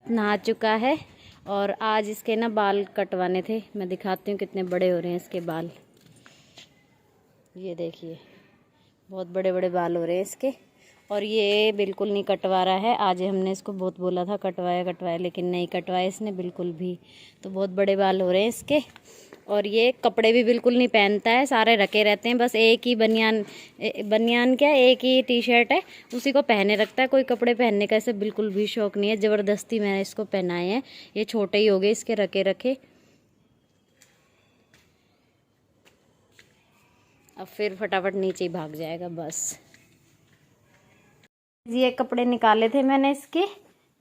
नहा चुका है और आज इसके ना बाल कटवाने थे। मैं दिखाती हूँ कितने बड़े हो रहे हैं इसके बाल। ये देखिए बहुत बड़े बड़े बाल हो रहे हैं इसके। और ये बिल्कुल नहीं कटवा रहा है। आज हमने इसको बहुत बोला था कटवाया कटवाया, लेकिन नहीं कटवाया इसने बिल्कुल भी। तो बहुत बड़े बाल हो रहे हैं इसके। और ये कपड़े भी बिल्कुल नहीं पहनता है, सारे रखे रहते हैं। बस एक ही बनियान क्या, एक ही टी शर्ट है, उसी को पहने रखता है। कोई कपड़े पहनने का इसे बिल्कुल भी शौक नहीं है। ज़बरदस्ती मैंने इसको पहनाए हैं। ये छोटे ही हो गए इसके रखे रखे। अब फिर फटाफट नीचे ही भाग जाएगा बस। ये कपड़े निकाले थे मैंने इसके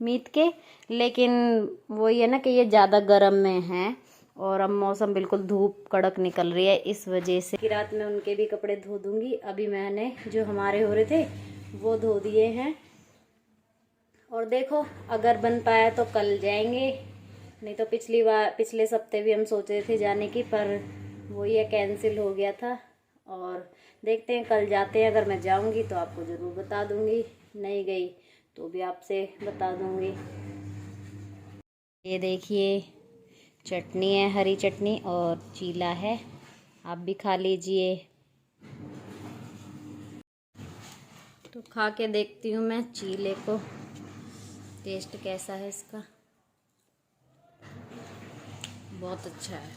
मीत के, लेकिन वही है ना कि ये ज़्यादा गर्म में हैं और अब मौसम बिल्कुल धूप कड़क निकल रही है, इस वजह से कि रात में उनके भी कपड़े धो दूंगी। अभी मैंने जो हमारे हो रहे थे वो धो दिए हैं। और देखो अगर बन पाया तो कल जाएंगे, नहीं तो पिछले हफ्ते भी हम सोच रहे थे जाने की, पर वो ये कैंसिल हो गया था। और देखते हैं कल जाते हैं। अगर मैं जाऊंगी तो आपको ज़रूर बता दूंगी, नहीं गई तो भी आपसे बता दूंगी। ये देखिए चटनी है, हरी चटनी, और चीला है, आप भी खा लीजिए। तो खा के देखती हूँ मैं चीले को, टेस्ट कैसा है इसका। बहुत अच्छा है,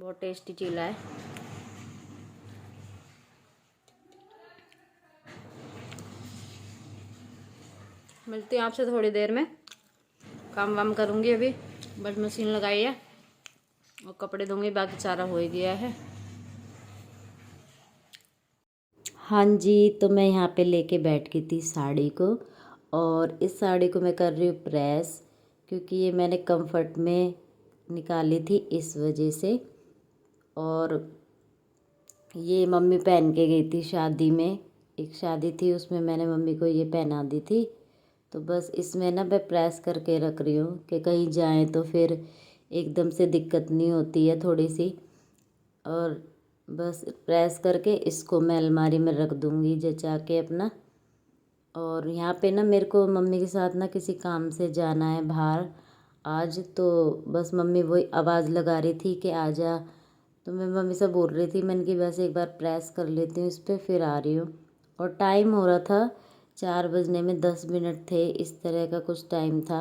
बहुत टेस्टी चीला है। मिलती हूँ आपसे थोड़ी देर में। काम वाम करूँगी, अभी बस मशीन लगाई है और कपड़े धोंगी, बाकी सारा हो ही गया है। हाँ जी, तो मैं यहाँ पे लेके बैठ गई थी साड़ी को, और इस साड़ी को मैं कर रही हूँ प्रेस, क्योंकि ये मैंने कंफर्ट में निकाली थी इस वजह से। और ये मम्मी पहन के गई थी शादी में, एक शादी थी उसमें मैंने मम्मी को ये पहना दी थी। तो बस इसमें ना मैं प्रेस करके रख रही हूँ कि कहीं जाएं तो फिर एकदम से दिक्कत नहीं होती है थोड़ी सी। और बस प्रेस करके इसको मैं अलमारी में रख दूँगी जचा के अपना। और यहाँ पे ना मेरे को मम्मी के साथ ना किसी काम से जाना है बाहर आज, तो बस मम्मी वही आवाज़ लगा रही थी कि आ जा। तो मैं मम्मी से बोल रही थी, मैंने कि वैसे एक बार प्रेस कर लेती हूँ इस पर, फिर आ रही हूँ। और टाइम हो रहा था 4 बजने में 10 मिनट थे, इस तरह का कुछ टाइम था।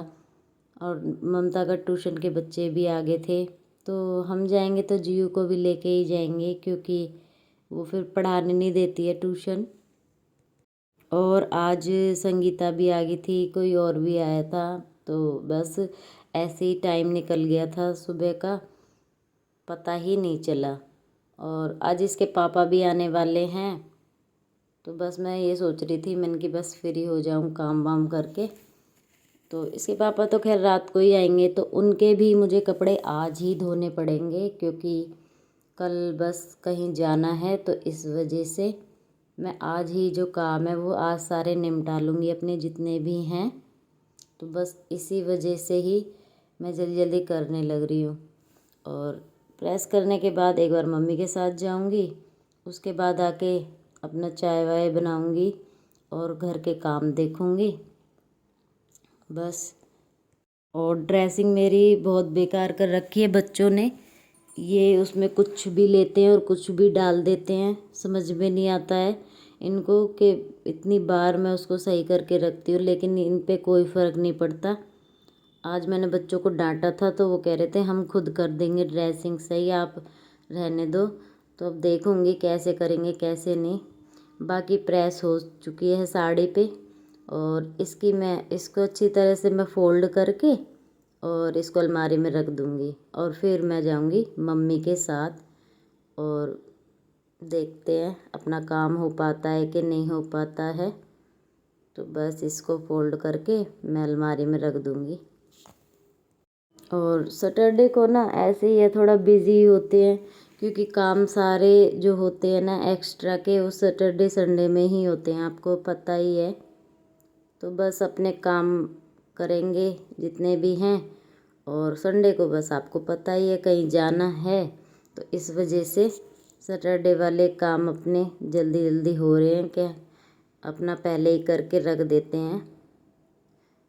और ममता का ट्यूशन के बच्चे भी आ गए थे, तो हम जाएंगे तो जियो को भी लेके ही जाएंगे, क्योंकि वो फिर पढ़ाने नहीं देती है ट्यूशन। और आज संगीता भी आ गई थी, कोई और भी आया था। तो बस ऐसे ही टाइम निकल गया था सुबह का, पता ही नहीं चला। और आज इसके पापा भी आने वाले हैं, तो बस मैं ये सोच रही थी, मैंने कि बस फ्री हो जाऊं काम वाम करके। तो इसके पापा तो खैर रात को ही आएंगे, तो उनके भी मुझे कपड़े आज ही धोने पड़ेंगे, क्योंकि कल बस कहीं जाना है। तो इस वजह से मैं आज ही जो काम है वो आज सारे निपटा लूँगी, अपने जितने भी हैं। तो बस इसी वजह से ही मैं जल्दी जल्दी करने लग रही हूँ। और प्रेस करने के बाद एक बार मम्मी के साथ जाऊँगी, उसके बाद आके अपना चाय वाय बनाऊँगी और घर के काम देखूँगी बस। और ड्रेसिंग मेरी बहुत बेकार कर रखी है बच्चों ने। ये उसमें कुछ भी लेते हैं और कुछ भी डाल देते हैं, समझ में नहीं आता है इनको कि इतनी बार मैं उसको सही करके रखती हूँ, लेकिन इन पे कोई फ़र्क नहीं पड़ता। आज मैंने बच्चों को डांटा था तो वो कह रहे थे हम खुद कर देंगे ड्रेसिंग सही, आप रहने दो। तो अब देखूँगी कैसे करेंगे कैसे नहीं। बाकी प्रेस हो चुकी है साड़ी पे, और इसको अच्छी तरह से मैं फ़ोल्ड करके और इसको अलमारी में रख दूँगी। और फिर मैं जाऊँगी मम्मी के साथ, और देखते हैं अपना काम हो पाता है कि नहीं हो पाता है। तो बस इसको फ़ोल्ड करके मैं अलमारी में रख दूँगी। और सैटरडे को ना ऐसे ही है, थोड़ा बिज़ी होते हैं, क्योंकि काम सारे जो होते हैं ना एक्स्ट्रा के, वो सैटरडे संडे में ही होते हैं, आपको पता ही है। तो बस अपने काम करेंगे जितने भी हैं, और संडे को बस आपको पता ही है कहीं जाना है। तो इस वजह से सैटरडे वाले काम अपने जल्दी जल्दी हो रहे हैं, क्या अपना पहले ही करके रख देते हैं।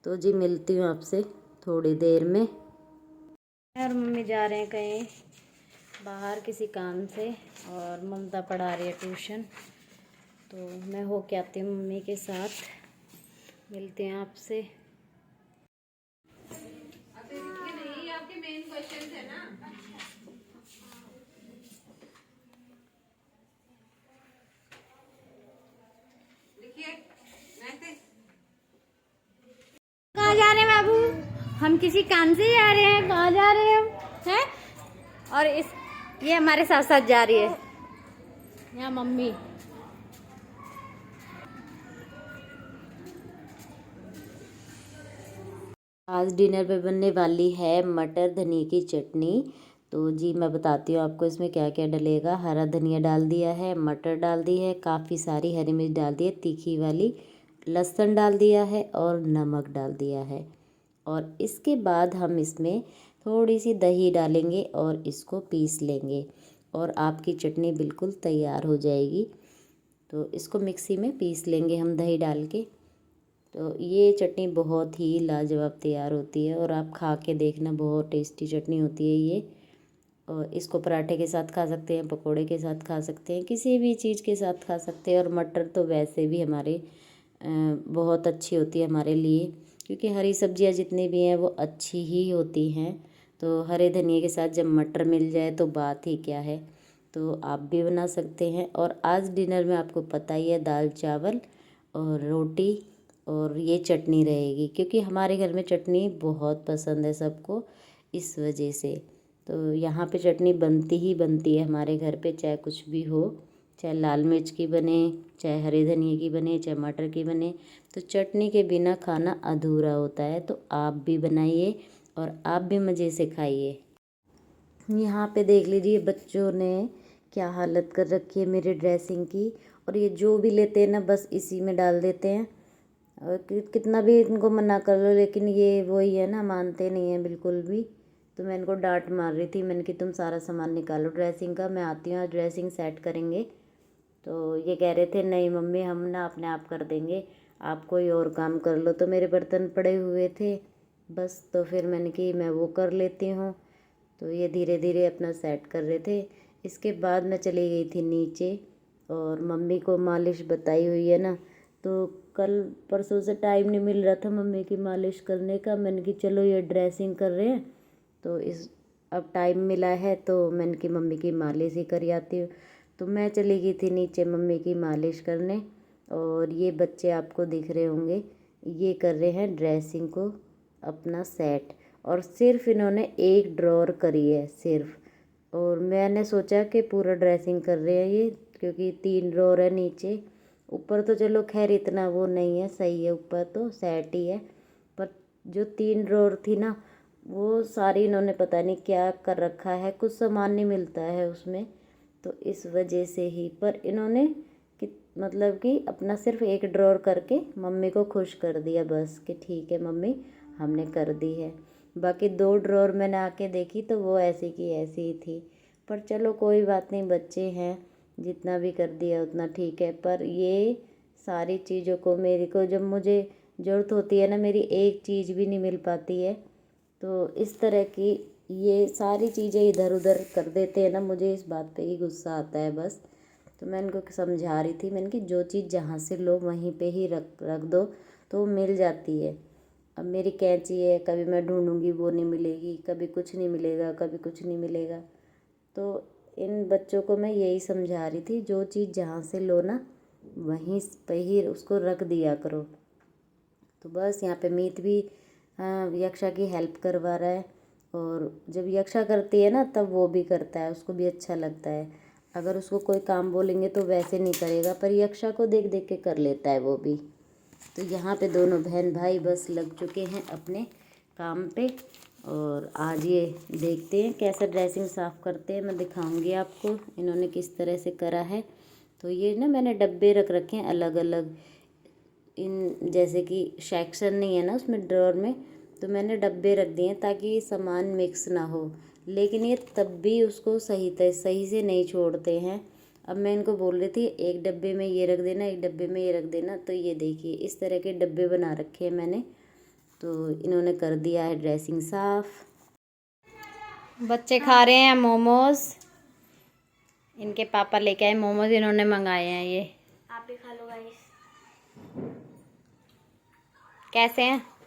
तो जी मिलती हूँ आपसे थोड़ी देर में। और मम्मी जा रहे हैं कहीं बाहर किसी काम से, और ममता पढ़ा रही है ट्यूशन, तो मैं हो के आती हूँ मम्मी के साथ। मिलते हैं आपसे। आपके मेन क्वेश्चन है ना। कहाँ जा रहे हैं बाबू? हम किसी काम से जा रहे हैं। कहाँ जा रहे हैं हम? हैं? और ये हमारे साथ साथ जा रही है यहाँ मम्मी। आज डिनर पे बनने वाली है मटर धनिया की चटनी। तो जी मैं बताती हूँ आपको इसमें क्या क्या डलेगा। हरा धनिया डाल दिया है, मटर डाल दी है, काफ़ी सारी हरी मिर्च डाल दी है तीखी वाली, लहसुन डाल दिया है और नमक डाल दिया है। और इसके बाद हम इसमें थोड़ी सी दही डालेंगे और इसको पीस लेंगे और आपकी चटनी बिल्कुल तैयार हो जाएगी। तो इसको मिक्सी में पीस लेंगे हम दही डाल के। तो ये चटनी बहुत ही लाजवाब तैयार होती है और आप खा के देखना, बहुत टेस्टी चटनी होती है ये। और इसको पराठे के साथ खा सकते हैं, पकोड़े के साथ खा सकते हैं, किसी भी चीज़ के साथ खा सकते हैं। और मटर तो वैसे भी हमारे बहुत अच्छी होती है हमारे लिए, क्योंकि हरी सब्जियां जितनी भी हैं वो अच्छी ही होती हैं। तो हरे धनिए के साथ जब मटर मिल जाए तो बात ही क्या है। तो आप भी बना सकते हैं। और आज डिनर में आपको पता ही है, दाल चावल और रोटी और ये चटनी रहेगी, क्योंकि हमारे घर में चटनी बहुत पसंद है सबको, इस वजह से। तो यहाँ पे चटनी बनती ही बनती है हमारे घर पे, चाहे कुछ भी हो, चाहे लाल मिर्च की बने, चाहे हरे धनिए की बने, चाहे मटर की बने। तो चटनी के बिना खाना अधूरा होता है। तो आप भी बनाइए और आप भी मज़े से खाइए। यहाँ पे देख लीजिए बच्चों ने क्या हालत कर रखी है मेरी ड्रेसिंग की। और ये जो भी लेते हैं ना बस इसी में डाल देते हैं। और कितना भी इनको मना कर लो, लेकिन ये वही है ना, मानते नहीं हैं बिल्कुल भी। तो मैं इनको डांट मार रही थी, मैंने कि तुम सारा सामान निकालो ड्रेसिंग का, मैं आती हूँ आज ड्रेसिंग सेट करेंगे। तो ये कह रहे थे नहीं मम्मी हम ना अपने आप कर देंगे, आप कोई और काम कर लो। तो मेरे बर्तन पड़े हुए थे बस, तो फिर मैंने कि मैं वो कर लेती हूँ। तो ये धीरे धीरे अपना सेट कर रहे थे। इसके बाद मैं चली गई थी नीचे, और मम्मी को मालिश बताई हुई है ना, तो कल परसों से टाइम नहीं मिल रहा था मम्मी की मालिश करने का। मैंने कि चलो ये ड्रेसिंग कर रहे हैं तो इस अब टाइम मिला है, तो मैंने कि मम्मी की मालिश ही कर आती हूँ। तो मैं चली गई थी नीचे मम्मी की मालिश करने। और ये बच्चे आपको दिख रहे होंगे, ये कर रहे हैं ड्रेसिंग को अपना सेट। और सिर्फ इन्होंने एक ड्रॉर करी है सिर्फ, और मैंने सोचा कि पूरा ड्रेसिंग कर रहे हैं ये, क्योंकि 3 ड्रॉर है नीचे। ऊपर तो चलो खैर इतना वो नहीं है, सही है, ऊपर तो सेट ही है। पर जो 3 ड्रॉर थी ना, वो सारी इन्होंने पता नहीं क्या कर रखा है, कुछ सामान नहीं मिलता है उसमें। तो इस वजह से ही पर इन्होंने कि मतलब कि अपना सिर्फ एक ड्रॉर करके मम्मी को खुश कर दिया बस, कि ठीक है मम्मी हमने कर दी है। बाकी 2 ड्रॉर मैंने आके देखी तो वो ऐसी की ऐसी ही थी। पर चलो कोई बात नहीं, बच्चे हैं, जितना भी कर दिया उतना ठीक है। पर ये सारी चीज़ों को मेरे को जब मुझे ज़रूरत होती है ना, मेरी एक चीज़ भी नहीं मिल पाती है। तो इस तरह की ये सारी चीज़ें इधर उधर कर देते हैं ना, मुझे इस बात पे ही गुस्सा आता है बस। तो मैं इनको समझा रही थी, मैंने कि जो चीज़ जहाँ से लो वहीं पे ही रख रख दो तो मिल जाती है। अब मेरी कैंची है, कभी मैं ढूंढूंगी वो नहीं मिलेगी, कभी कुछ नहीं मिलेगा, कभी कुछ नहीं मिलेगा। तो इन बच्चों को मैं यही समझा रही थी, जो चीज़ जहाँ से लो ना वहीं पे ही उसको रख दिया करो। तो बस यहाँ पे मीत भी यक्षा की हेल्प करवा रहा है। और जब यक्षा करती है ना तब वो भी करता है, उसको भी अच्छा लगता है। अगर उसको कोई काम बोलेंगे तो वैसे नहीं करेगा, पर यक्षा को देख देख के कर लेता है वो भी। तो यहाँ पे दोनों बहन भाई बस लग चुके हैं अपने काम पे। और आज ये देखते हैं कैसे ड्रेसिंग साफ़ करते हैं, मैं दिखाऊंगी आपको इन्होंने किस तरह से करा है। तो ये ना मैंने डब्बे रख रखे हैं अलग अलग, इन जैसे कि सेक्शन नहीं है ना उसमें ड्रॉर में, तो मैंने डब्बे रख दिए हैं ताकि सामान मिक्स ना हो। लेकिन ये तब भी उसको सही से नहीं छोड़ते हैं। अब मैं इनको बोल रही थी एक डब्बे में ये रख देना, एक डब्बे में ये रख देना। तो ये देखिए इस तरह के डब्बे बना रखे हैं मैंने। तो इन्होंने कर दिया है ड्रेसिंग साफ। बच्चे खा रहे हैं मोमोज। इनके पापा लेके आए मोमोज, इन्होंने मंगाए हैं ये। आप भी खा लो गाइस। कैसे हैं?